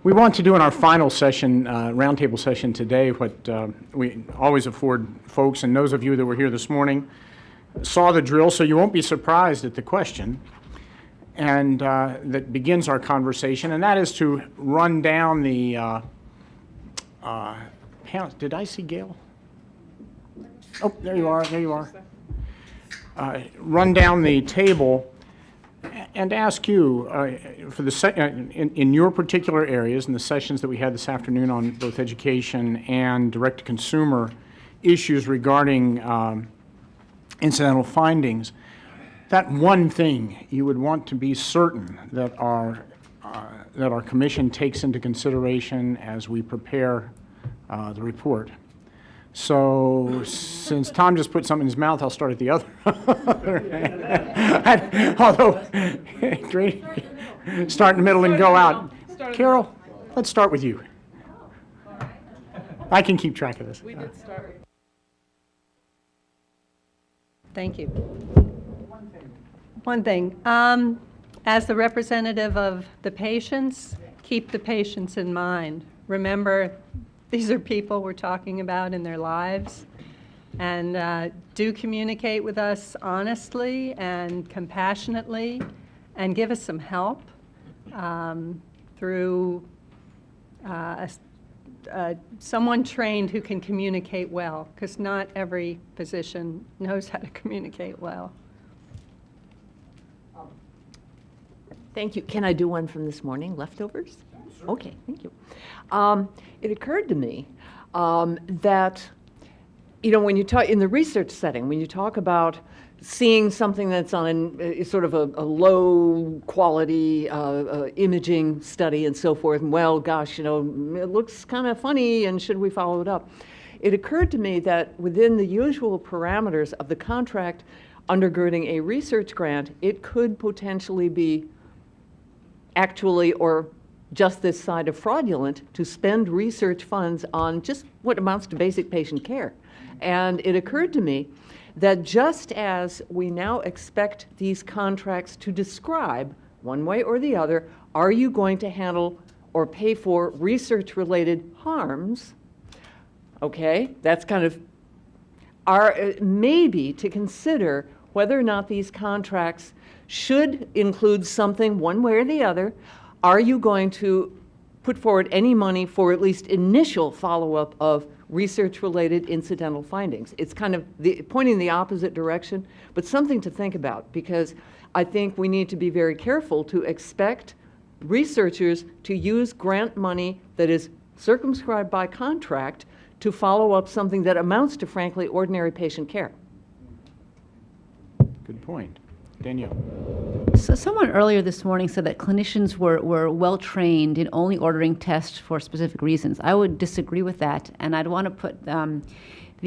We want to do in our final session, roundtable session today, what we always afford folks, and those of you that were here this morning saw the drill, so you won't be surprised at the question, and that begins our conversation, and that is to run down the panel. Did I see Gail? Oh, there you are, there you are. Run down the table and ask you, for the in your particular areas, in the sessions that we had this afternoon on both education and direct-to-consumer issues regarding incidental findings, that one thing you would want to be certain that our commission takes into consideration as we prepare the report. So, since Tom just put something in his mouth, I'll start at the other. Although, great, start in the middle and go out. Carol, let's start with you. I can keep track of this. We did start. Thank you. One thing. As the representative of the patients, keep the patients in mind. Remember, these are people we're talking about in their lives, and do communicate with us honestly and compassionately, and give us some help through someone trained who can communicate well, because not every physician knows how to communicate well. Thank you. Can I do one from this morning, leftovers? Sure. Okay, thank you. It occurred to me that, you know, when you talk in the research setting, when you talk about seeing something that's on sort of a low quality imaging study and so forth, and well, gosh, you know, it looks kind of funny, and should we follow it up? It occurred to me that within the usual parameters of the contract undergirding a research grant, it could potentially be actually, or just this side of fraudulent, to spend research funds on just what amounts to basic patient care. And it occurred to me that just as we now expect these contracts to describe, one way or the other, are you going to handle or pay for research-related harms, okay, that's kind of maybe to consider whether or not these contracts should include something one way or the other. Are you going to put forward any money for at least initial follow-up of research-related incidental findings? It's kind of pointing the opposite direction, but something to think about, because I think we need to be very careful to expect researchers to use grant money that is circumscribed by contract to follow up something that amounts to, frankly, ordinary patient care. Good point. Danielle. So someone earlier this morning said that clinicians were well trained in only ordering tests for specific reasons. I would disagree with that, and I'd want to put the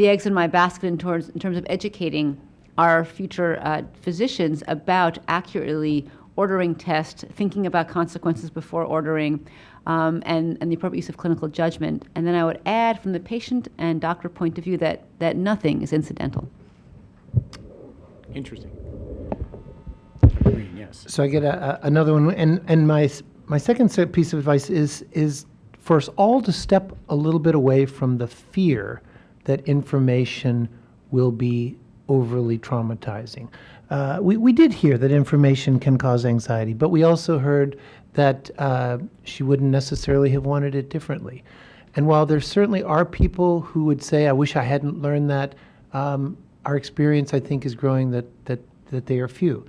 eggs in my basket in terms of educating our future physicians about accurately ordering tests, thinking about consequences before ordering, and the appropriate use of clinical judgment. And then I would add, from the patient and doctor point of view, that nothing is incidental. Interesting. Yes. So I get another one, and my second piece of advice is for us all to step a little bit away from the fear that information will be overly traumatizing. We did hear that information can cause anxiety, but we also heard that she wouldn't necessarily have wanted it differently. And while there certainly are people who would say, I wish I hadn't learned that, our experience, I think, is growing that they are few.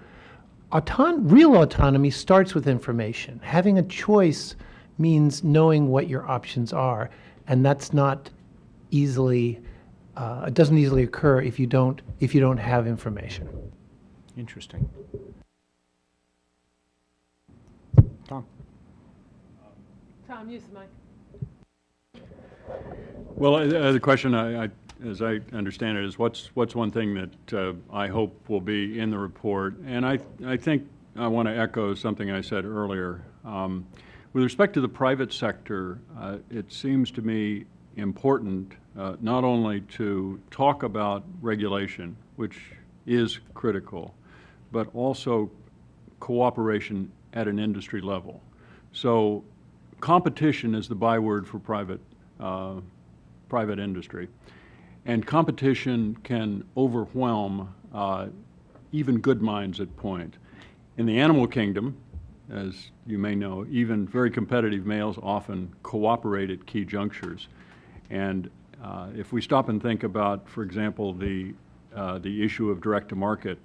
Real autonomy starts with information. Having a choice means knowing what your options are, and that's not easily, it doesn't easily occur if you don't have information. Interesting. Tom. Tom, use the mic. Well, the question, as I understand it, is what's one thing that I hope will be in the report? And I think I want to echo something I said earlier. With respect to the private sector, it seems to me important not only to talk about regulation, which is critical, but also cooperation at an industry level. So competition is the byword for private industry. And competition can overwhelm even good minds at point. In the animal kingdom, as you may know, even very competitive males often cooperate at key junctures. And if we stop and think about, for example, the issue of direct-to-market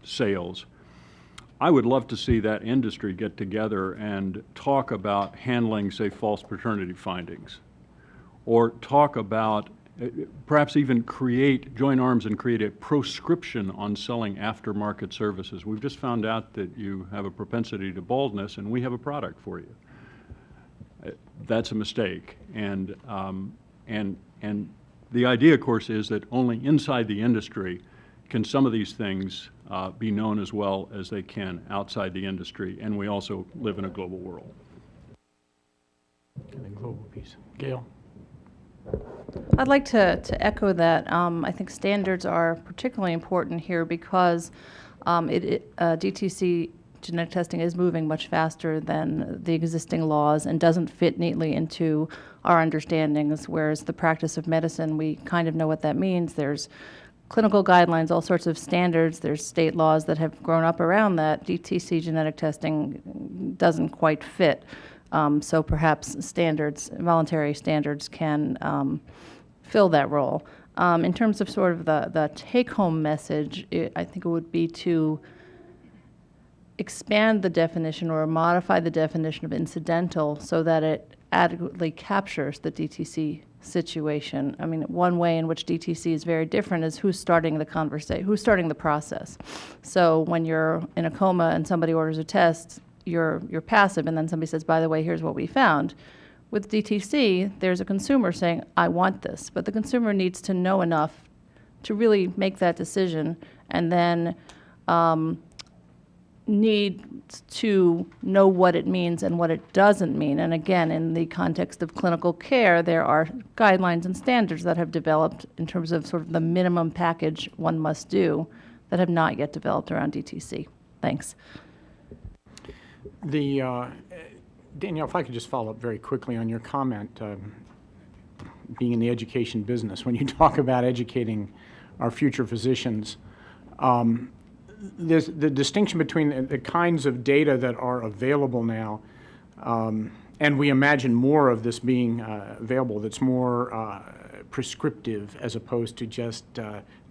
sales, I would love to see that industry get together and talk about handling, say, false paternity findings, or talk about perhaps even join arms and create a proscription on selling aftermarket services. We've just found out that you have a propensity to baldness, and we have a product for you. That's a mistake. And the idea, of course, is that only inside the industry can some of these things be known as well as they can outside the industry, and we also live in a global world. And the global piece. Gail? I'd like to echo that. I think standards are particularly important here because DTC genetic testing is moving much faster than the existing laws and doesn't fit neatly into our understandings, whereas the practice of medicine, we kind of know what that means. There's clinical guidelines, all sorts of standards. There's state laws that have grown up around that. DTC genetic testing doesn't quite fit. So perhaps standards, voluntary standards can fill that role. In terms of sort of the take-home message, I think it would be to expand the definition or modify the definition of incidental so that it adequately captures the DTC situation. I mean, one way in which DTC is very different is who's starting the conversation, who's starting the process. So when you're in a coma and somebody orders a test, you're passive, and then somebody says, by the way, here's what we found. With DTC, there's a consumer saying, I want this, but the consumer needs to know enough to really make that decision, and then needs to know what it means and what it doesn't mean. And again, in the context of clinical care, there are guidelines and standards that have developed in terms of sort of the minimum package one must do that have not yet developed around DTC. Thanks. Danielle, if I could just follow up very quickly on your comment, being in the education business, when you talk about educating our future physicians, there's the distinction between the kinds of data that are available now, and we imagine more of this being available that's more prescriptive as opposed to just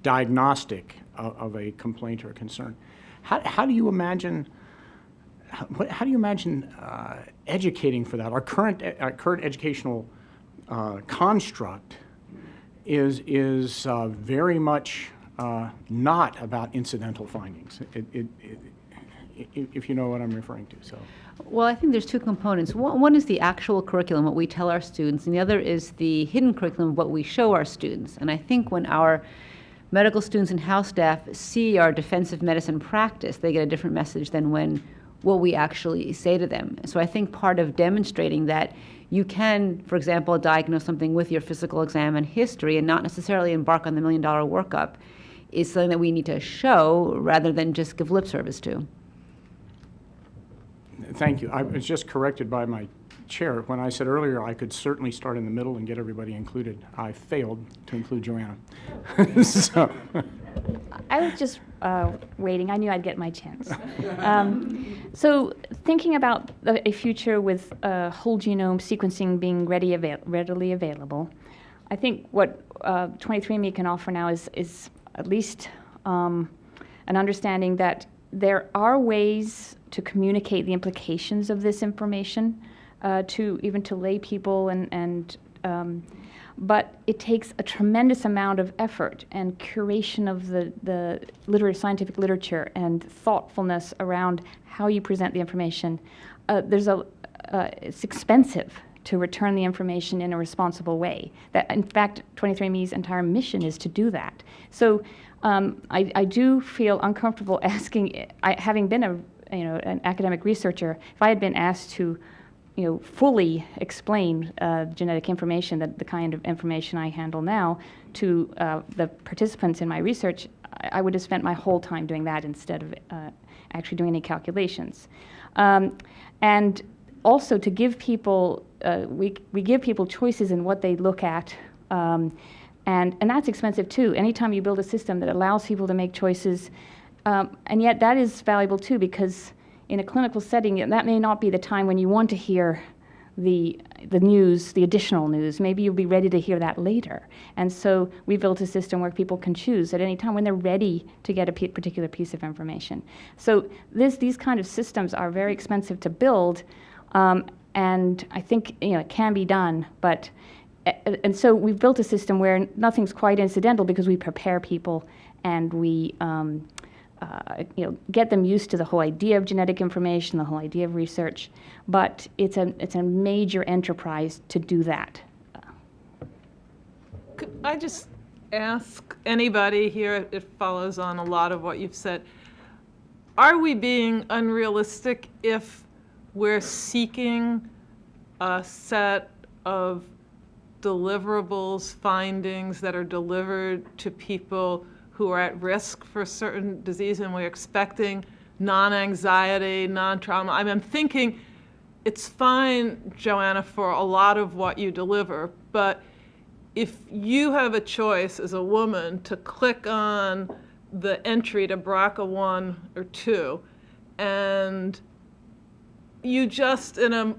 diagnostic of a complaint or a concern. How do you imagine educating for that? Our current educational construct is very much not about incidental findings, if you know what I'm referring to. So, Well, I think there's two components. One is the actual curriculum, what we tell our students, and the other is the hidden curriculum, what we show our students. And I think when our medical students and house staff see our defensive medicine practice, they get a different message than when what we actually say to them. So I think part of demonstrating that you can, for example, diagnose something with your physical exam and history and not necessarily embark on the $1 million workup is something that we need to show rather than just give lip service to. thank you. I was just corrected by my chair when I said earlier I could certainly start in the middle and get everybody included. I failed to include Joanna. So. I was just waiting. I knew I'd get my chance. So thinking about a future with whole genome sequencing being readily available, I think what 23andMe can offer now is at least an understanding that there are ways to communicate the implications of this information to lay people but it takes a tremendous amount of effort and curation of the scientific literature and thoughtfulness around how you present the information. It's expensive to return the information in a responsible way. That, in fact, 23andMe's entire mission is to do that. So I do feel uncomfortable asking, having been an academic researcher, if I had been asked to fully explain genetic information, the kind of information I handle now, to the participants in my research, I would have spent my whole time doing that instead of actually doing any calculations. And also to give people, we give people choices in what they look at, and that's expensive too. Anytime you build a system that allows people to make choices, and yet that is valuable too, because in a clinical setting, that may not be the time when you want to hear the news, the additional news. Maybe you'll be ready to hear that later. And so we built a system where people can choose at any time when they're ready to get a particular piece of information. So these kind of systems are very expensive to build, and I think it can be done, but and so we've built a system where nothing's quite incidental because we prepare people and we get them used to the whole idea of genetic information, the whole idea of research, but it's a major enterprise to do that. Could I just ask anybody here, it follows on a lot of what you've said, are we being unrealistic if we're seeking a set of deliverables, findings that are delivered to people who are at risk for a certain disease, and we're expecting non-anxiety, non-trauma? I'm thinking it's fine, Joanna, for a lot of what you deliver, but if you have a choice as a woman to click on the entry to BRCA1 or 2, and you just, in a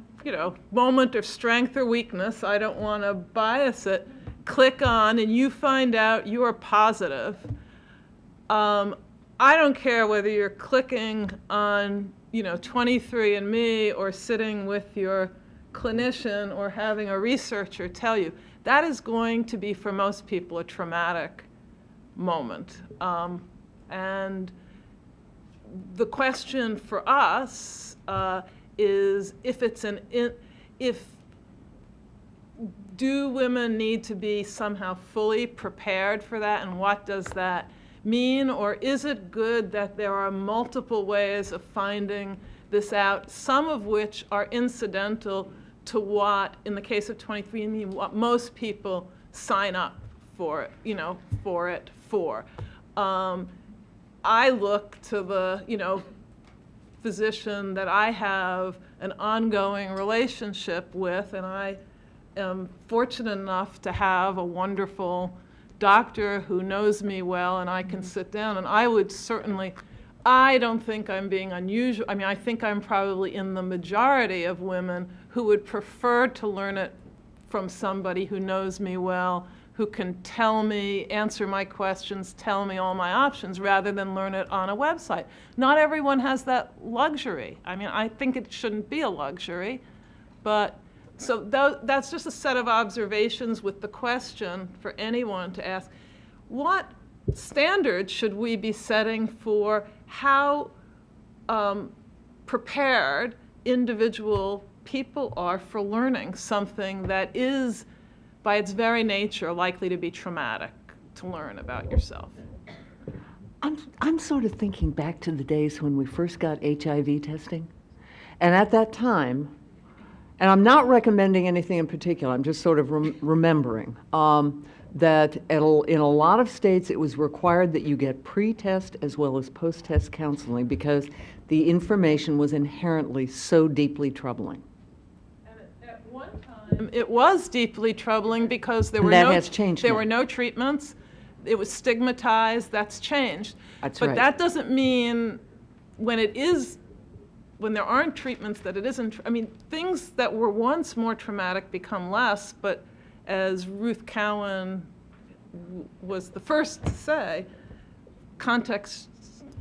moment of strength or weakness, I don't want to bias it, click on and you find out you are positive, I don't care whether you're clicking on 23andMe or sitting with your clinician or having a researcher tell you, that is going to be, for most people, a traumatic moment. And the question for us is do women need to be somehow fully prepared for that, and what does that mean? Or is it good that there are multiple ways of finding this out, some of which are incidental to what, in the case of 23andMe, what most people sign up for, for. I look to the, physician that I have an ongoing relationship with, and I am fortunate enough to have a wonderful doctor who knows me well, and I can sit down, and I don't think I'm being unusual. I mean, I think I'm probably in the majority of women who would prefer to learn it from somebody who knows me well, who can tell me, answer my questions, tell me all my options, rather than learn it on a website. Not everyone has that luxury. I mean, I think it shouldn't be a luxury, but so that's just a set of observations with the question for anyone to ask, what standards should we be setting for how prepared individual people are for learning something that is, by its very nature, likely to be traumatic to learn about yourself? I'm sort of thinking back to the days when we first got HIV testing. And at that time, and I'm not recommending anything in particular, I'm just sort of remembering, that in a lot of states it was required that you get pre-test as well as post-test counseling because the information was inherently so deeply troubling. At one time, it was deeply troubling because there were has changed there now. were no treatments. It was stigmatized. That's changed. That's but right. that doesn't mean when there aren't treatments that it isn't. I mean, things that were once more traumatic become less. But as Ruth Cowan was the first to say, contexts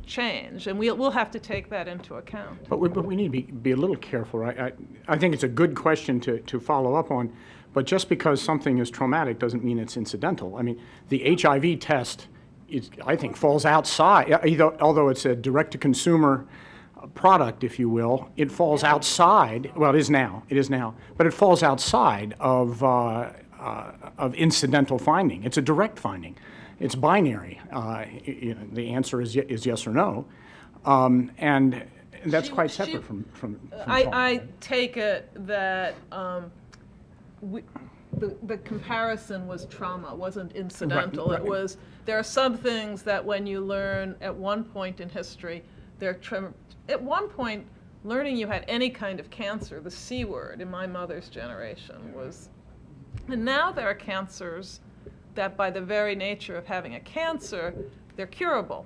change, and we'll have to take that into account. But we need to be a little careful. I think it's a good question to follow up on, but just because something is traumatic doesn't mean it's incidental. I mean, the HIV test, I think, falls outside, although it's a direct-to-consumer product, if you will, it falls outside, well, it is now, but it falls outside of incidental finding. It's a direct finding. It's binary. The answer is yes or no, and that's quite separate from I take it that the comparison was trauma, wasn't incidental. Right. It was, there are some things that when you learn at one point in history, at one point learning you had any kind of cancer, the C word in my mother's generation was, and now there are cancers that by the very nature of having a cancer, they're curable.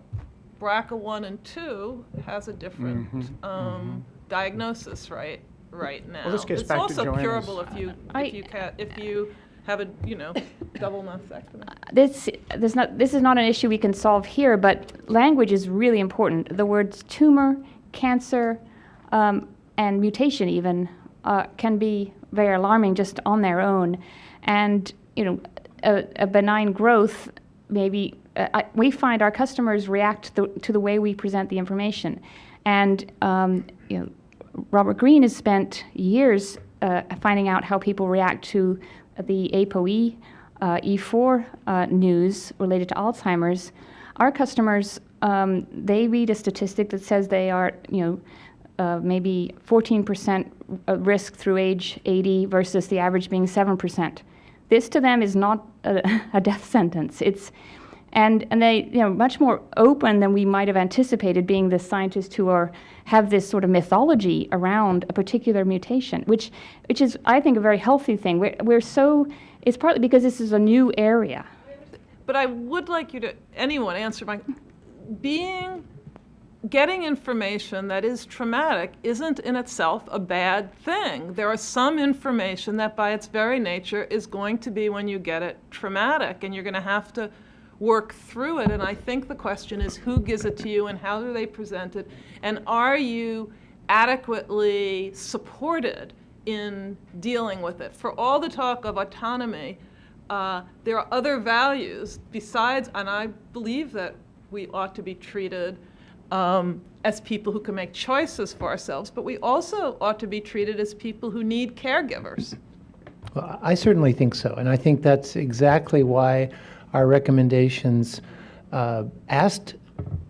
BRCA1 and 2 has a different diagnosis right now. Well, this gets back to It's also Joanna's- curable if you have a double mastectomy. This is not an issue we can solve here, but language is really important. The words tumor, cancer, and mutation even can be very alarming just on their own. And a benign growth, maybe we find our customers react to the way we present the information. And Robert Greene has spent years finding out how people react to the ApoE, E4 news related to Alzheimer's. Our customers, they read a statistic that says they are, maybe 14% risk through age 80 versus the average being 7%. This to them is not a death sentence. And they much more open than we might have anticipated, being the scientists who have this sort of mythology around a particular mutation, which is, I think, a very healthy thing. It's partly because this is a new area. But I would like anyone answer getting information that is traumatic isn't in itself a bad thing. There are some information that by its very nature is going to be, when you get it, traumatic, and you're going to have to work through it. And I think the question is, who gives it to you and how do they present it? And are you adequately supported in dealing with it? For all the talk of autonomy, there are other values besides, and I believe that we ought to be treated as people who can make choices for ourselves, but we also ought to be treated as people who need caregivers. Well, I certainly think so, and I think that's exactly why our recommendations asked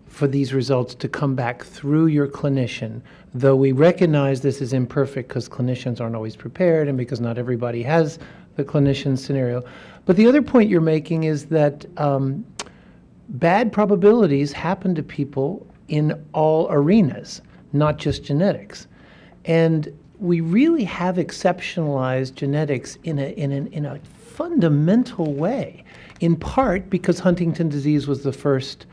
for these results to come back through your clinician, though we recognize this is imperfect because clinicians aren't always prepared and because not everybody has the clinician scenario. But the other point you're making is that bad probabilities happen to people in all arenas, not just genetics. And we really have exceptionalized genetics in a fundamental way, in part because Huntington disease was the first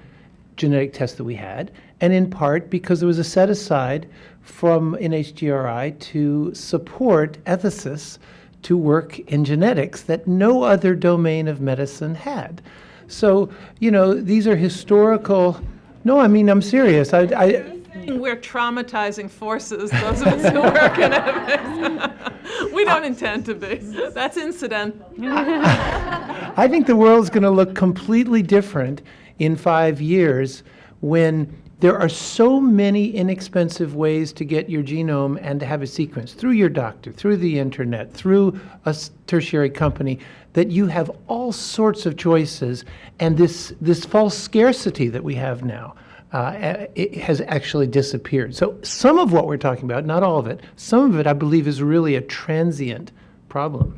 genetic test that we had, and in part because there was a set aside from NHGRI to support ethicists to work in genetics that no other domain of medicine had. So, these are historical. No, I mean, I'm serious. We're traumatizing forces, those of us who work in ethics. We don't intend to be. That's incidental. I think the world's going to look completely different in 5 years when there are so many inexpensive ways to get your genome and to have a sequence through your doctor, through the internet, through a tertiary company, that you have all sorts of choices, and this false scarcity that we have now it has actually disappeared. So some of what we're talking about, not all of it, some of it I believe is really a transient problem.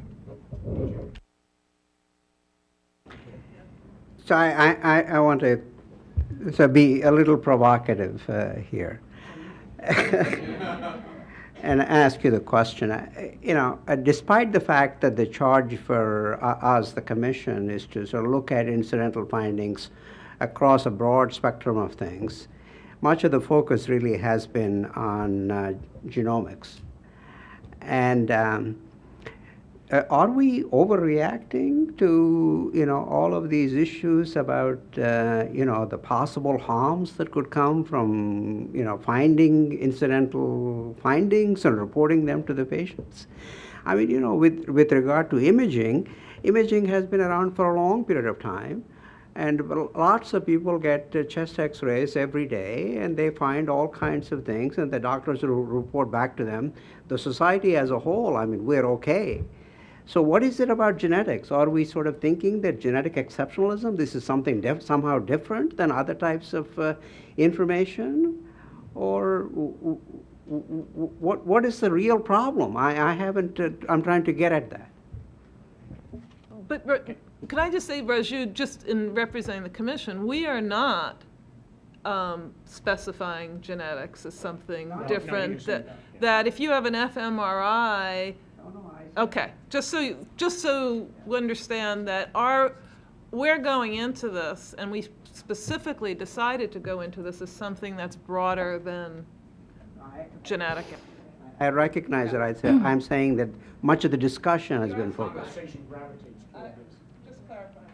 So I want to be a little provocative here and ask you the question. Despite the fact that the charge for us, the commission, is to sort of look at incidental findings across a broad spectrum of things, much of the focus really has been on genomics. And are we overreacting to all of these issues about the possible harms that could come from finding incidental findings and reporting them to the patients? I mean, with regard to imaging has been around for a long period of time, and lots of people get chest X-rays every day, and they find all kinds of things, and the doctors will report back to them. The society as a whole, I mean, we're okay. So what is it about genetics? Are we sort of thinking that genetic exceptionalism, this is something somehow different than other types of information? Or what is the real problem? I'm trying to get at that. But can I just say, Raju, just in representing the commission, we are not specifying genetics as something different. That if you have an fMRI, okay, just so we understand that we're going into this, and we specifically decided to go into this as something that's broader than genetic. I recognize that. I'm saying that much of the discussion has been focused. Just clarifying.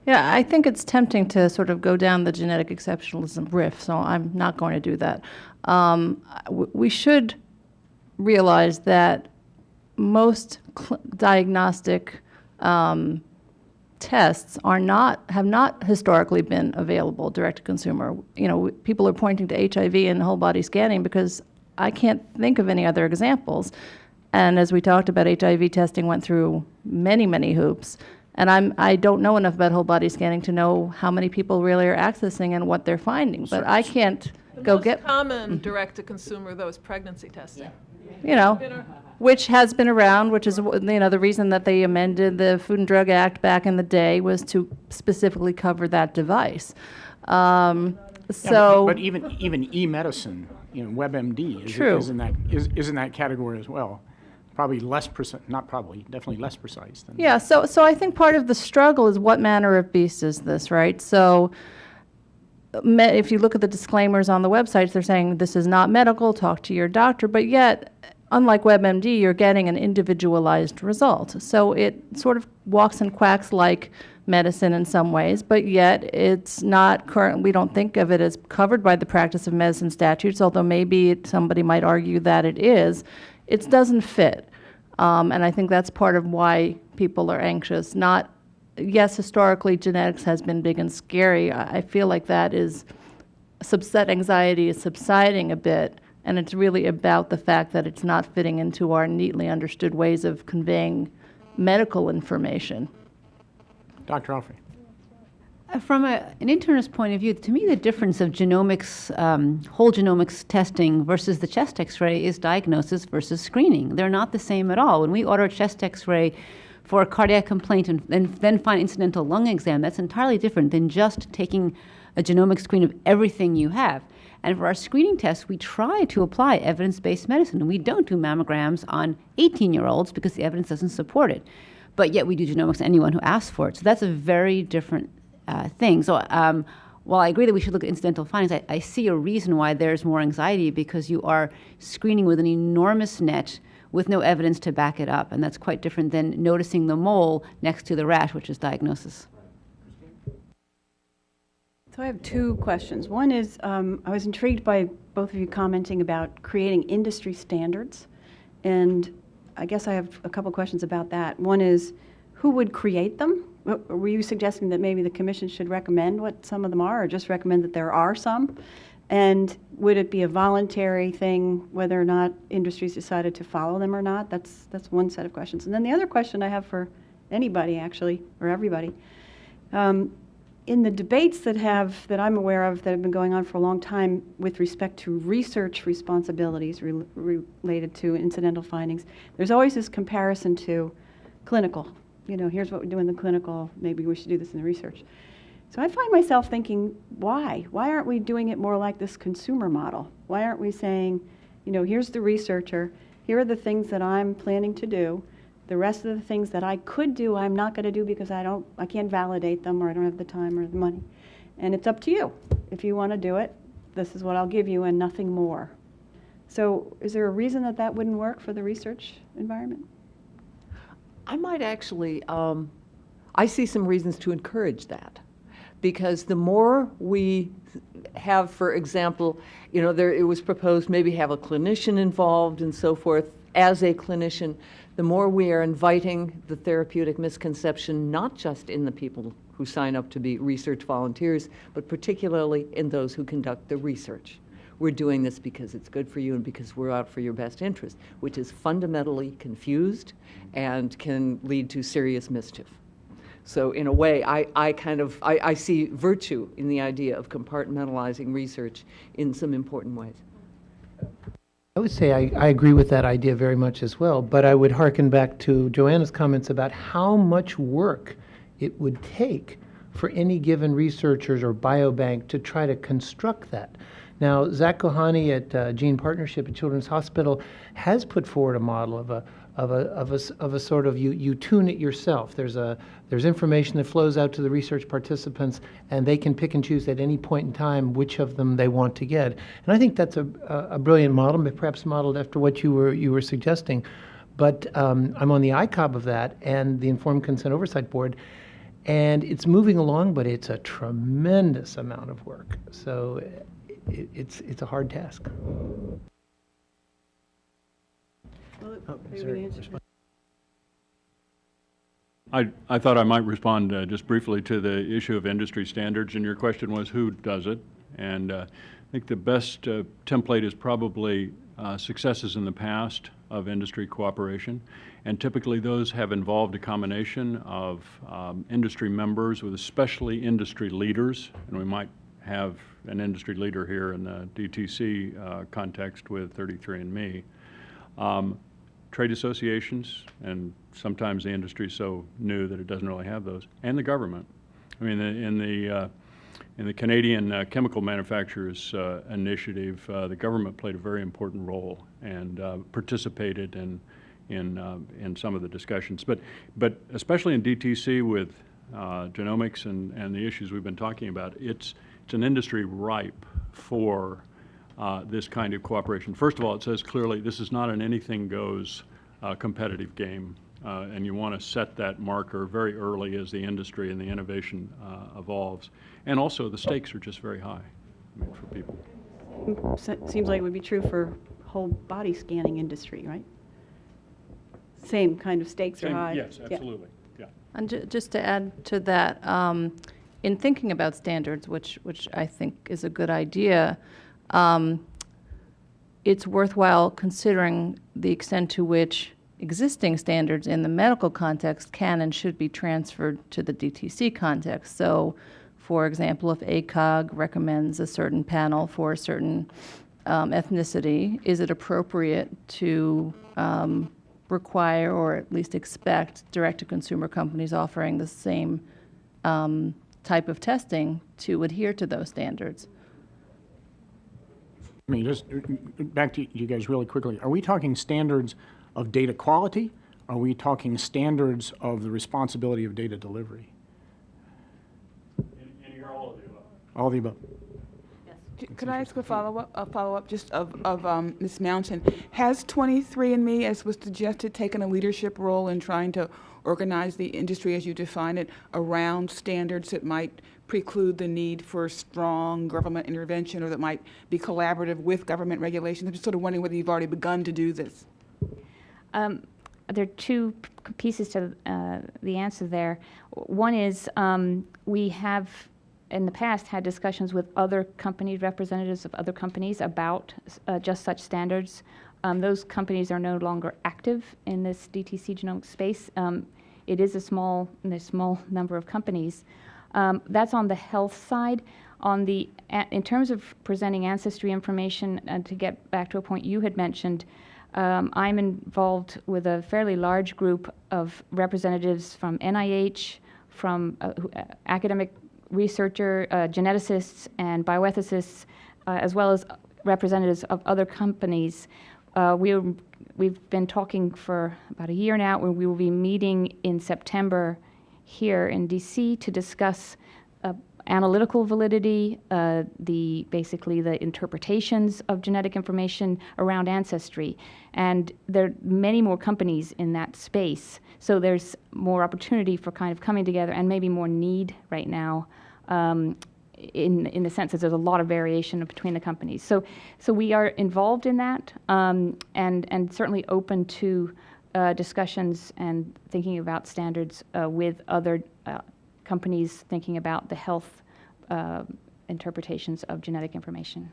Yeah, I think it's tempting to sort of go down the genetic exceptionalism riff, so I'm not going to do that. We should realize that most diagnostic tests have not historically been available direct to consumer. You know, people are pointing to HIV and whole body scanning because I can't think of any other examples. And as we talked about, HIV testing went through many, many hoops. And I don't know enough about whole body scanning to know how many people really are accessing and what they're finding. But I can't go get. The most common direct-to-consumer, though, is pregnancy testing. You know, which has been around, which is, the reason that they amended the Food and Drug Act back in the day was to specifically cover that device. But even e-medicine, WebMD True. is in that category as well. Probably less precise, not probably, definitely less precise than. Yeah, so I think part of the struggle is what manner of beast is this, right? So if you look at the disclaimers on the websites, they're saying this is not medical, talk to your doctor, but yet, unlike WebMD, you're getting an individualized result. So it sort of walks and quacks like medicine in some ways, but yet it's not current. We don't think of it as covered by the practice of medicine statutes, although maybe somebody might argue that it is. It doesn't fit. And I think that's part of why people are anxious. Yes, historically, genetics has been big and scary. I feel like that anxiety is subsiding a bit, and it's really about the fact that it's not fitting into our neatly understood ways of conveying medical information. Dr. Alfrey. From an internist point of view, to me, the difference of genomics, whole genomics testing versus the chest X-ray is diagnosis versus screening. They're not the same at all. When we order a chest X-ray for a cardiac complaint and then find incidental lung exam, that's entirely different than just taking a genomic screen of everything you have. And for our screening tests, we try to apply evidence-based medicine, and we don't do mammograms on 18-year-olds because the evidence doesn't support it. But yet we do genomics on anyone who asks for it. So that's a very different thing. So while I agree that we should look at incidental findings, I see a reason why there's more anxiety, because you are screening with an enormous net with no evidence to back it up. And that's quite different than noticing the mole next to the rash, which is diagnosis. So I have two questions. One is, I was intrigued by both of you commenting about creating industry standards. And I guess I have a couple questions about that. One is, who would create them? Were you suggesting that maybe the commission should recommend what some of them are, or just recommend that there are some? And would it be a voluntary thing, whether or not industries decided to follow them or not? That's one set of questions. And then the other question I have for anybody, actually, or everybody, in the debates that I'm aware of that have been going on for a long time with respect to research responsibilities related to incidental findings, there's always this comparison to clinical. Here's what we do in the clinical, maybe we should do this in the research. So I find myself thinking, why? Why aren't we doing it more like this consumer model? Why aren't we saying, here's the researcher, here are the things that I'm planning to do, the rest of the things that I could do, I'm not going to do because I can't validate them, or I don't have the time or the money. And it's up to you. If you want to do it, this is what I'll give you and nothing more. So is there a reason that wouldn't work for the research environment? I might actually, I see some reasons to encourage that, because the more we have, for example, it was proposed maybe have a clinician involved and so forth. As a clinician, the more we are inviting the therapeutic misconception, not just in the people who sign up to be research volunteers, but particularly in those who conduct the research. We're doing this because it's good for you and because we're out for your best interest, which is fundamentally confused and can lead to serious mischief. So in a way, I see virtue in the idea of compartmentalizing research in some important ways. I would say I agree with that idea very much as well, but I would hearken back to Joanna's comments about how much work it would take for any given researchers or biobank to try to construct that. Now, Zach Kohani at Gene Partnership at Children's Hospital has put forward a model of a sort of you tune it yourself. There's information that flows out to the research participants, and they can pick and choose at any point in time which of them they want to get. And I think that's a brilliant model, perhaps modeled after what you were suggesting. But I'm on the ICOB of that and the Informed Consent Oversight Board, and it's moving along, but it's a tremendous amount of work. So it's a hard task. I thought I might respond just briefly to the issue of industry standards, and your question was who does it? And I think the best template is probably successes in the past of industry cooperation, and typically those have involved a combination of industry members with especially industry leaders, and we might have an industry leader here in the DTC context with 33andMe. Trade associations, and sometimes the industry is so new that it doesn't really have those, and the government. I mean, in the Canadian Chemical Manufacturers Initiative, the government played a very important role and participated in some of the discussions. But especially in DTC with genomics and the issues we've been talking about, it's an industry ripe for this kind of cooperation. First of all, it says clearly this is not an anything goes competitive game, and you want to set that marker very early as the industry and the innovation evolves. And also the stakes are just very high, I mean, for people. Seems like it would be true for whole body scanning industry, right? Same kind of stakes are high. Yes, Yeah. absolutely. Yeah. And just to add to that, in thinking about standards, which I think is a good idea, it's worthwhile considering the extent to which existing standards in the medical context can and should be transferred to the DTC context. So, for example, if ACOG recommends a certain panel for a certain ethnicity, is it appropriate to require or at least expect direct-to-consumer companies offering the same type of testing to adhere to those standards? I mean, just back to you guys really quickly. Are we talking standards of data quality? Are we talking standards of the responsibility of data delivery? All of the above. Could I ask a follow-up just of Ms. Mountain? Has 23andMe, as was suggested, taken a leadership role in trying to organize the industry, as you define it, around standards that might preclude the need for strong government intervention or that might be collaborative with government regulations? I'm just sort of wondering whether you've already begun to do this. There are two pieces to the answer there. One is we have in the past had discussions with other companies, representatives of other companies about just such standards. Those companies are no longer active in this DTC genomic space. It is a small number of companies. That's on the health side. In terms of presenting ancestry information, and to get back to a point you had mentioned, I'm involved with a fairly large group of representatives from NIH, from academic researcher, geneticists, and bioethicists, as well as representatives of other companies. We've been talking for about a year now, where we will be meeting in September here in DC to discuss analytical validity, basically the interpretations of genetic information around ancestry. And there are many more companies in that space, so there's more opportunity for kind of coming together and maybe more need right now, in the sense that there's a lot of variation between the companies. So we are involved in that, and certainly open to discussions and thinking about standards with other companies thinking about the health interpretations of genetic information.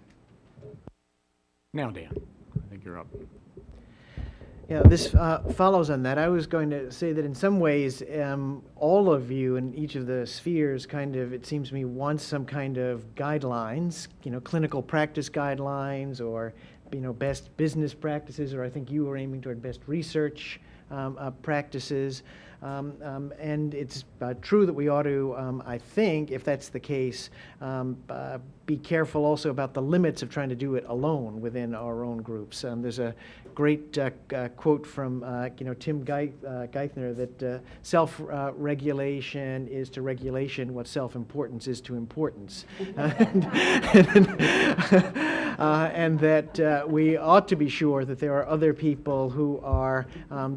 Now, Dan, I think you're up. Yeah, this follows on that. I was going to say that in some ways, all of you in each of the spheres kind of, it seems to me, want some kind of guidelines, clinical practice guidelines, or, best business practices, or I think you were aiming toward best research practices. And it's true that we ought to, I think, if that's the case, be careful also about the limits of trying to do it alone within our own groups. There's a great quote from Tim Geithner that self-regulation is to regulation what self-importance is to importance. And that we ought to be sure that there are other people who are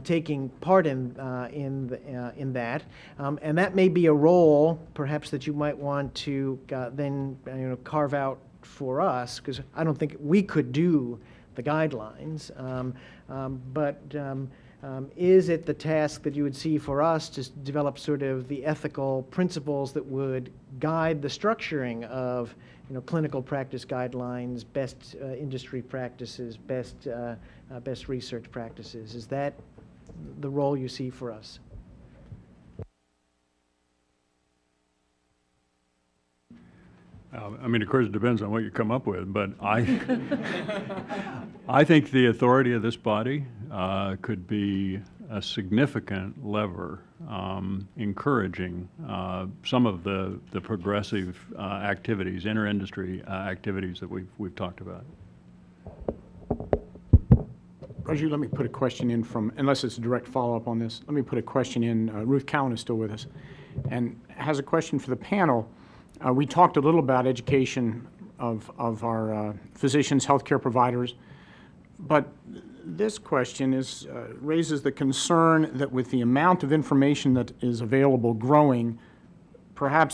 taking part in that, and that may be a role, perhaps, that you might want to then carve out for us, because I don't think we could do the guidelines, but is it the task that you would see for us to develop sort of the ethical principles that would guide the structuring of clinical practice guidelines, best industry practices, best research practices? Is that the role you see for us? I mean, of course, it depends on what you come up with, but I think the authority of this body could be a significant lever encouraging some of the progressive activities, inter-industry activities that we've talked about. Raju, let me put a question in from, unless it's a direct follow-up on this, let me put a question in. Ruth Cowan is still with us and has a question for the panel. We talked a little about education of our physicians, healthcare providers, but this question raises the concern that with the amount of information that is available growing, I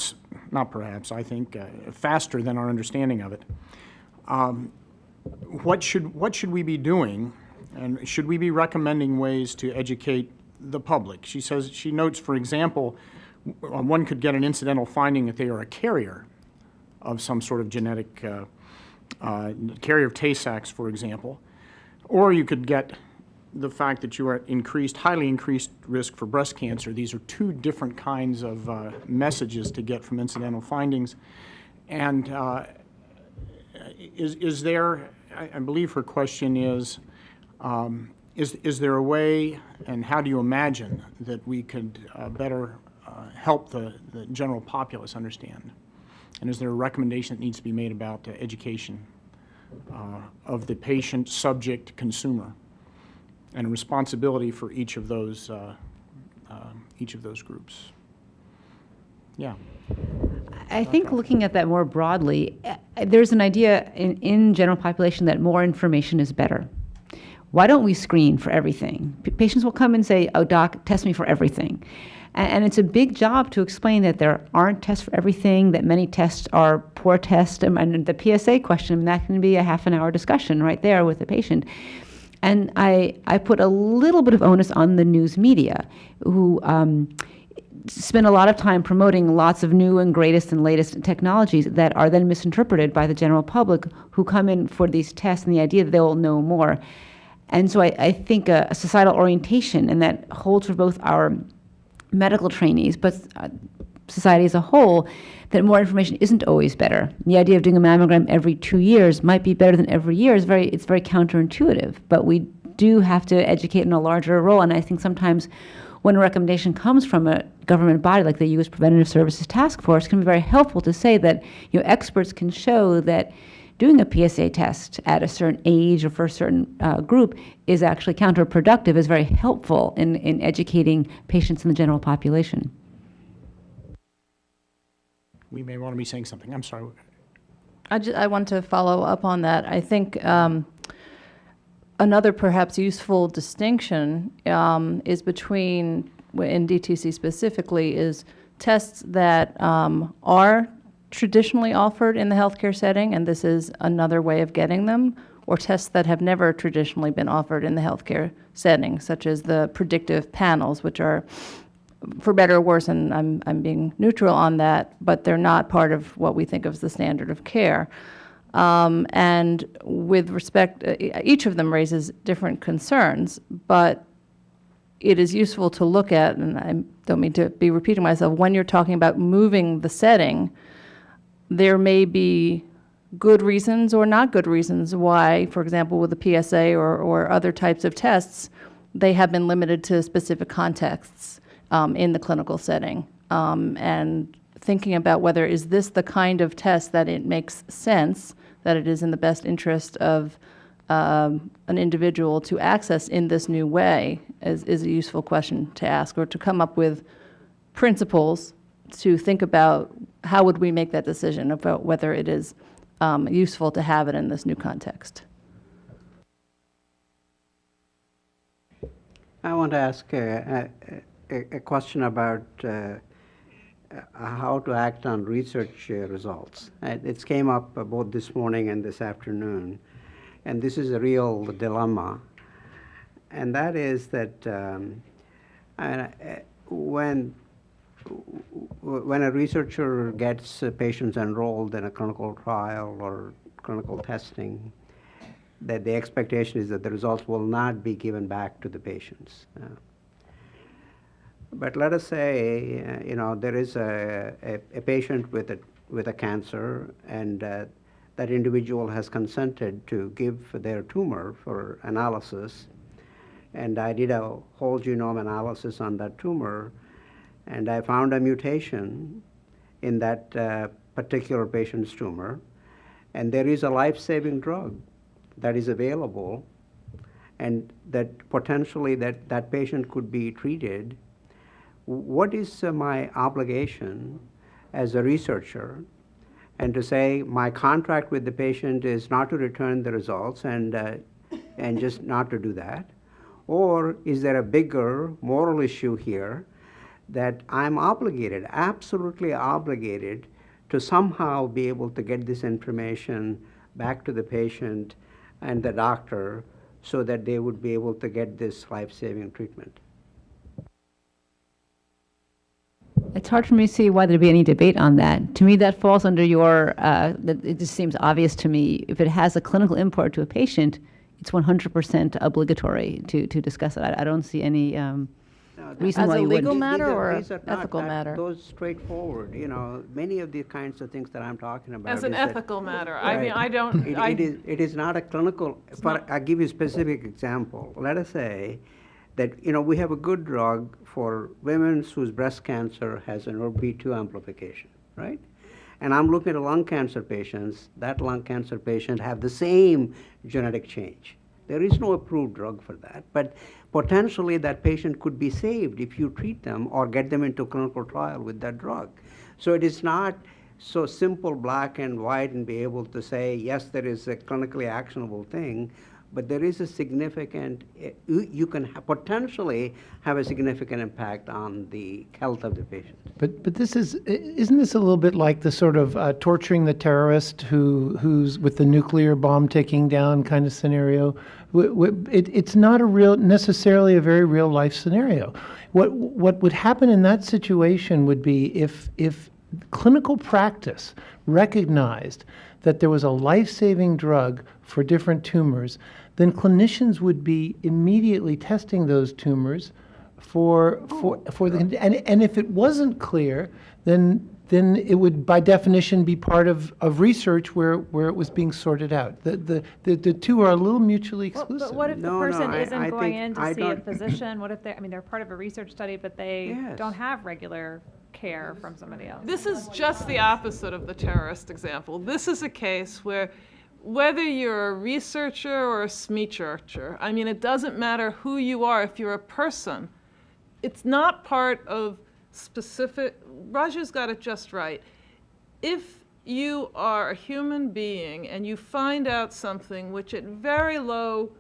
think, faster than our understanding of it, what should we be doing, and should we be recommending ways to educate the public? She notes, for example, one could get an incidental finding that they are a carrier of some sort of genetic, carrier of Tay-Sachs, for example. Or you could get the fact that you are at highly increased risk for breast cancer. These are two different kinds of messages to get from incidental findings. And is there, I believe her question is there a way, and how do you imagine that we could better help the general populace understand? And is there a recommendation that needs to be made about education of the patient, subject, consumer, and a responsibility for each of those groups? Yeah. I think looking at that more broadly, there's an idea in general population that more information is better. Why don't we screen for everything? Patients will come and say, "Oh, doc, test me for everything." And it's a big job to explain that there aren't tests for everything, that many tests are poor tests. And the PSA question, that can be a half an hour discussion right there with the patient. And I put a little bit of onus on the news media, who spend a lot of time promoting lots of new and greatest and latest technologies that are then misinterpreted by the general public, who come in for these tests and the idea that they will know more. And so I think a societal orientation, and that holds for both our medical trainees, but society as a whole, that more information isn't always better. The idea of doing a mammogram every 2 years might be better than every year. It's very counterintuitive, but we do have to educate in a larger role. And I think sometimes when a recommendation comes from a government body like the U.S. Preventative Services Task Force, it can be very helpful to say that experts can show that doing a PSA test at a certain age or for a certain group is actually counterproductive, is very helpful in educating patients in the general population. We may want to be saying something. I'm sorry. I want to follow up on that. I think another perhaps useful distinction is between, in DTC specifically, is tests that are traditionally offered in the healthcare setting, and this is another way of getting them, or tests that have never traditionally been offered in the healthcare setting, such as the predictive panels, which are, for better or worse, and I'm being neutral on that, but they're not part of what we think of as the standard of care. And with respect, each of them raises different concerns, but it is useful to look at, and I don't mean to be repeating myself, when you're talking about moving the setting, there may be good reasons or not good reasons why, for example, with the PSA or other types of tests, they have been limited to specific contexts. in the clinical setting. And thinking about whether is this the kind of test that it makes sense, that it is in the best interest of an individual to access in this new way is a useful question to ask, or to come up with principles to think about how would we make that decision about whether it is useful to have it in this new context. I want to ask a question about how to act on research results. It came up both this morning and this afternoon, and this is a real dilemma. And that is that when a researcher gets patients enrolled in a clinical trial or clinical testing, that the expectation is that the results will not be given back to the patients. But let us say, there is a patient with a cancer, and that individual has consented to give their tumor for analysis. And I did a whole genome analysis on that tumor, and I found a mutation in that particular patient's tumor, and there is a life-saving drug that is available, and that potentially that patient could be treated. What is my obligation as a researcher, and to say my contract with the patient is not to return the results and just not to do that? Or is there a bigger moral issue here that I'm obligated, absolutely obligated, to somehow be able to get this information back to the patient and the doctor so that they would be able to get this life-saving treatment? It's hard for me to see why there'd be any debate on that. To me, that falls under your, it just seems obvious to me. If it has a clinical import to a patient, it's 100% obligatory to discuss it. I don't see any reason As why a you legal wouldn't. matter or These are not ethical matter? those straightforward. Many of the kinds of things that I'm talking about. As an is that- ethical matter, Right. I mean, I don't, It is not a clinical, I'll give you a specific example. Let us say that, we have a good drug for women whose breast cancer has an ORB2 amplification, right? And I'm looking at lung cancer patients, that lung cancer patient have the same genetic change. There is no approved drug for that, but potentially that patient could be saved if you treat them or get them into clinical trial with that drug. So it is not so simple, black and white, and be able to say, yes, there is a clinically actionable thing, but there is a significant, you can potentially have a significant impact on the health of the patient. But isn't this a little bit like the sort of torturing the terrorist who's with the nuclear bomb taking down kind of scenario? It's not necessarily a very real life scenario. What would happen in that situation would be if clinical practice recognized that there was a life-saving drug for different tumors, then clinicians would be immediately testing those tumors for and if it wasn't clear, then it would by definition be part of research where it was being sorted out. The two are a little mutually exclusive. But what if the No, person I isn't going think in I to see a don't- physician? What if they're part of a research study, but they Yes. don't have regular care from somebody else? this is just the opposite of the terrorist example. This is a case where whether you're a researcher or a SME-churcher, I mean, it doesn't matter who you are. If you're a person, it's not part of specific, Raja's got it just right. If you are a human being and you find out something which at very low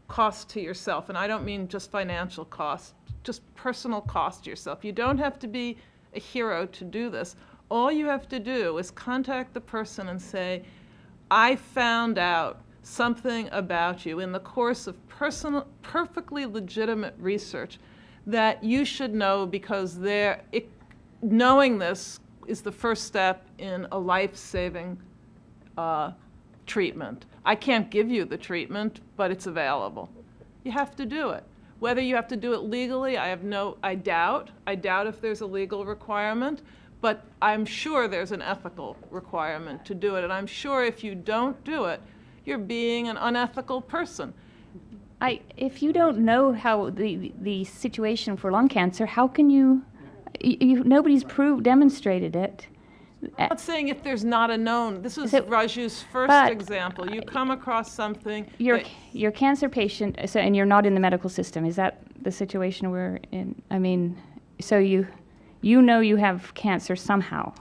cost to yourself, and I don't mean just financial cost, just personal cost to yourself. You don't have to be a hero to do this. All you have to do is contact the person and say, I found out something about you in the course of perfectly legitimate research that you should know, because knowing this is the first step in a life-saving treatment. I can't give you the treatment, but it's available. You have to do it. Whether you have to do it legally, I doubt if there's a legal requirement, but I'm sure there's an ethical requirement to do it. And I'm sure if you don't do it, you're being an unethical person. If you don't know how the situation for lung cancer, how can you nobody's demonstrated it. I'm not saying if there's not a known. This was So- Raju's first but- example. You come across something. You're that- you're a cancer patient, so, and you're not in the medical system. Is that the situation we're in? I mean, so you know you have cancer somehow,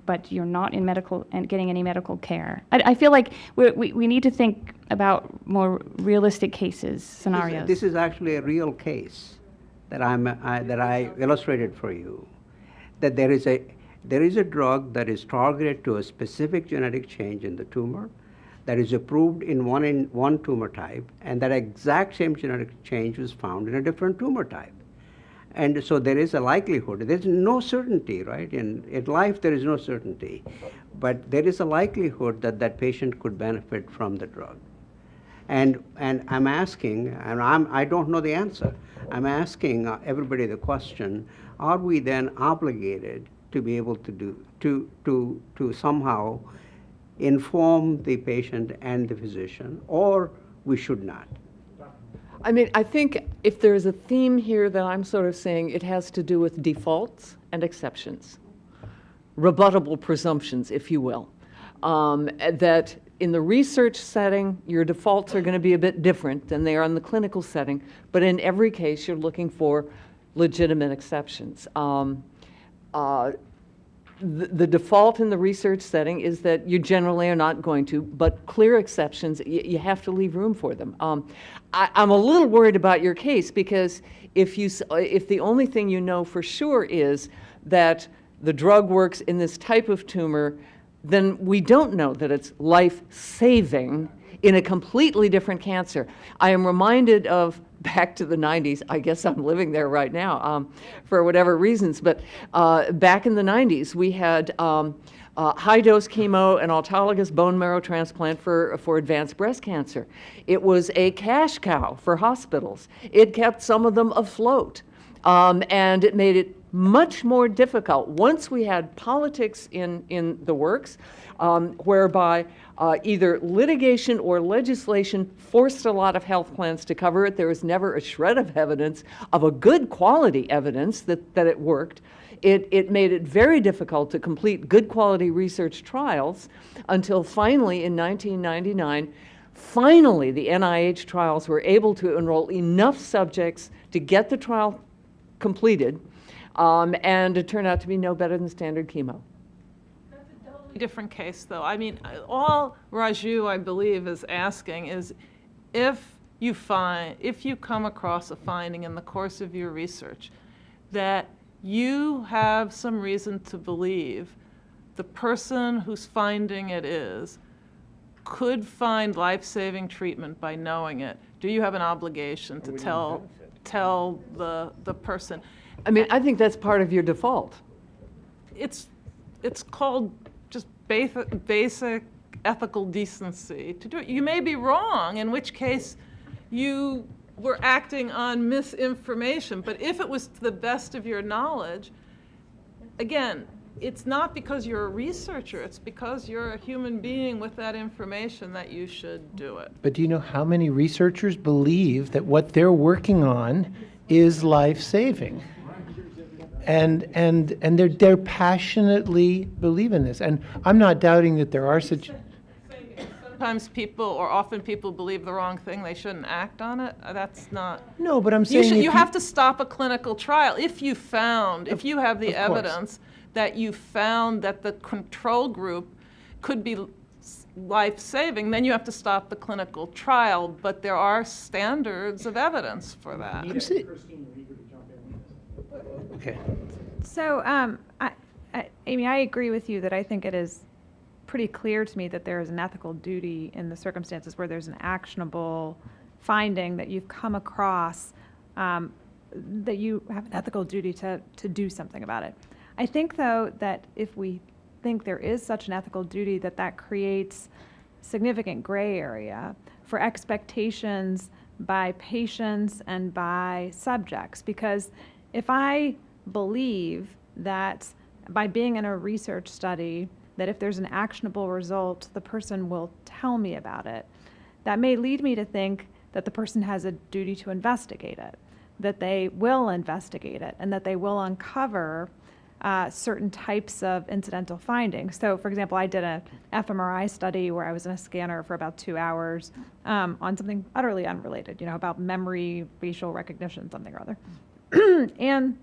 but you're not in medical and getting any medical care. I feel like we need to think about more realistic cases, scenarios. This is actually a real case that I illustrated for you. That there is a drug that is targeted to a specific genetic change in the tumor, that is approved in one tumor type, and that exact same genetic change was found in a different tumor type. And so there is a likelihood. There's no certainty, right? In life, there is no certainty. But there is a likelihood that that patient could benefit from the drug. And I'm asking, and I don't know the answer, I'm asking everybody the question, are we then obligated to be able to somehow inform the patient and the physician, or we should not? I mean, I think if there's a theme here that I'm sort of saying, it has to do with defaults and exceptions, rebuttable presumptions, if you will. That in the research setting, your defaults are going to be a bit different than they are in the clinical setting, but in every case, you're looking for legitimate exceptions. The default in the research setting is that you generally are not going to, but clear exceptions, you have to leave room for them. I'm a little worried about your case because if the only thing you know for sure is that the drug works in this type of tumor, then we don't know that it's life-saving in a completely different cancer. I am reminded of back to the 90s. I guess I'm living there right now for whatever reasons. But back in the 90s, we had high-dose chemo and autologous bone marrow transplant for advanced breast cancer. It was a cash cow for hospitals. It kept some of them afloat. And it made it much more difficult once we had politics in the works, whereby either litigation or legislation forced a lot of health plans to cover it. There was never a shred of evidence, of a good quality evidence that it worked. It made it very difficult to complete good quality research trials until finally in 1999, finally the NIH trials were able to enroll enough subjects to get the trial completed, and it turned out to be no better than standard chemo. Different case, though. I mean, all Raju, I believe, is asking is if you come across a finding in the course of your research that you have some reason to believe the person whose finding it is could find life-saving treatment by knowing it, do you have an obligation to tell the person? I mean, I think that's part of your default. It's called just basic ethical decency to do it. You may be wrong, in which case you were acting on misinformation, but if it was to the best of your knowledge, again, it's not because you're a researcher, it's because you're a human being with that information that you should do it. But do you know how many researchers believe that what they're working on is life-saving? And they're passionately believe in this. And I'm not doubting that there are such... Sometimes often people believe the wrong thing, they shouldn't act on it. That's not... No, but I'm saying... You have to stop a clinical trial if you have the evidence that you found that the control group could be life-saving, then you have to stop the clinical trial, but there are standards of evidence for that. Okay. So, Amy, I agree with you that I think it is pretty clear to me that there is an ethical duty in the circumstances where there's an actionable finding that you've come across, that you have an ethical duty to do something about it. I think, though, that if we think there is such an ethical duty, that creates significant gray area for expectations by patients and by subjects. Because if I believe that by being in a research study, that if there's an actionable result, the person will tell me about it, that may lead me to think that the person has a duty to investigate it, that they will investigate it, and that they will uncover certain types of incidental findings. So, for example, I did an fMRI study where I was in a scanner for about 2 hours on something utterly unrelated, about memory, facial recognition, something or other. And,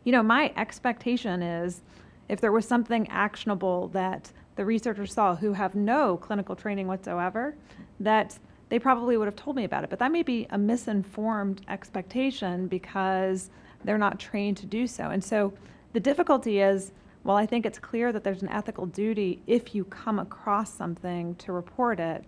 my expectation is if there was something actionable that the researchers saw who have no clinical training whatsoever, that they probably would have told me about it. But that may be a misinformed expectation because they're not trained to do so. And so the difficulty is, while I think it's clear that there's an ethical duty if you come across something to report it,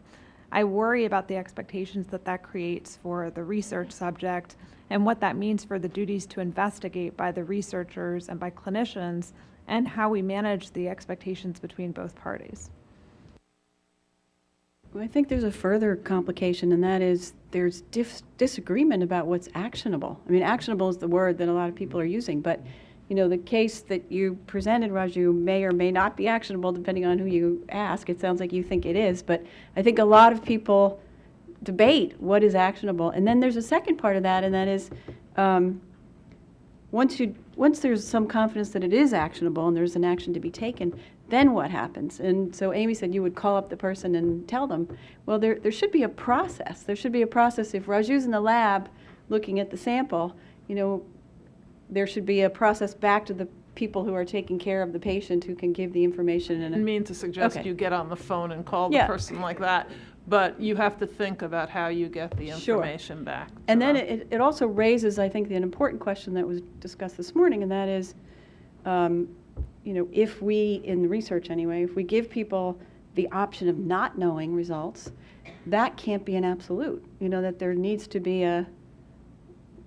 I worry about the expectations that that creates for the research subject and what that means for the duties to investigate by the researchers and by clinicians, and how we manage the expectations between both parties. Well, I think there's a further complication, and that is there's disagreement about what's actionable. I mean, actionable is the word that a lot of people are using, but the case that you presented, Raju, may or may not be actionable depending on who you ask. It sounds like you think it is, but I think a lot of people debate what is actionable. And then there's a second part of that, and that is once there's some confidence that it is actionable and there's an action to be taken, then what happens? And so Amy said you would call up the person and tell them. Well, there should be a process. There should be a process. If Raju's in the lab looking at the sample, there should be a process back to the people who are taking care of the patient who can give the information. I didn't mean to suggest Okay. you get on the phone and call the Yeah. person like that, but you have to think about how you get the Sure. information back. And then it also raises, I think, an important question that was discussed this morning, and that is, if we, in the research anyway, if we give people the option of not knowing results, that can't be an absolute. That there needs to be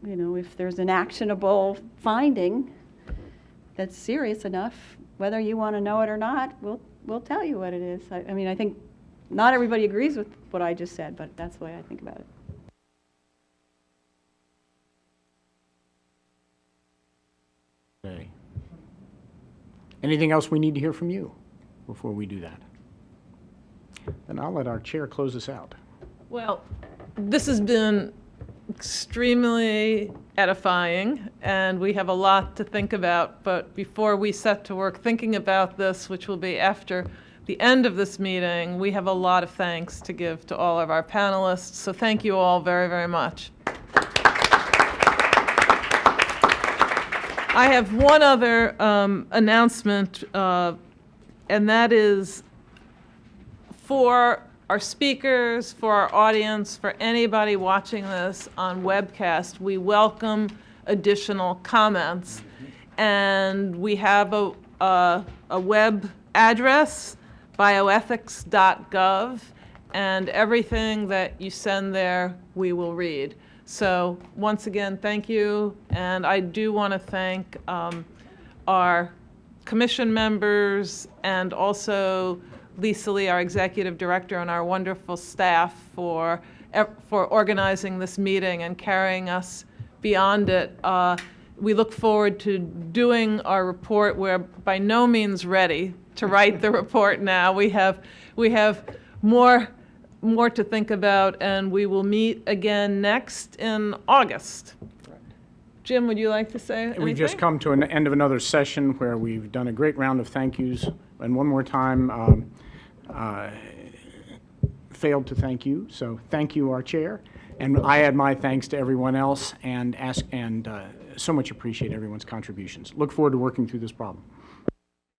if there's an actionable finding that's serious enough, whether you want to know it or not, we'll tell you what it is. I think not everybody agrees with what I just said, but that's the way I think about it. Okay. Anything else we need to hear from you before we do that? Then I'll let our chair close us out. Well, this has been extremely edifying, and we have a lot to think about. But before we set to work thinking about this, which will be after the end of this meeting, we have a lot of thanks to give to all of our panelists. So thank you all very, very much. I have one other announcement, and that is for our speakers, for our audience, for anybody watching this on webcast. We welcome additional comments. And we have a web address, bioethics.gov, and everything that you send there, we will read. So once again, thank you. And I do want to thank our commission members and also Lisa Lee, our executive director, and our wonderful staff for organizing this meeting and carrying us beyond it. We look forward to doing our report. We're by no means ready to write the report now. We have more to think about, and we will meet again next in August. Jim, would you like to say anything? We've just come to an end of another session where we've done a great round of thank yous. And one more time, failed to thank you. So thank you, our chair. And I add my thanks to everyone else and so much appreciate everyone's contributions. Look forward to working through this problem.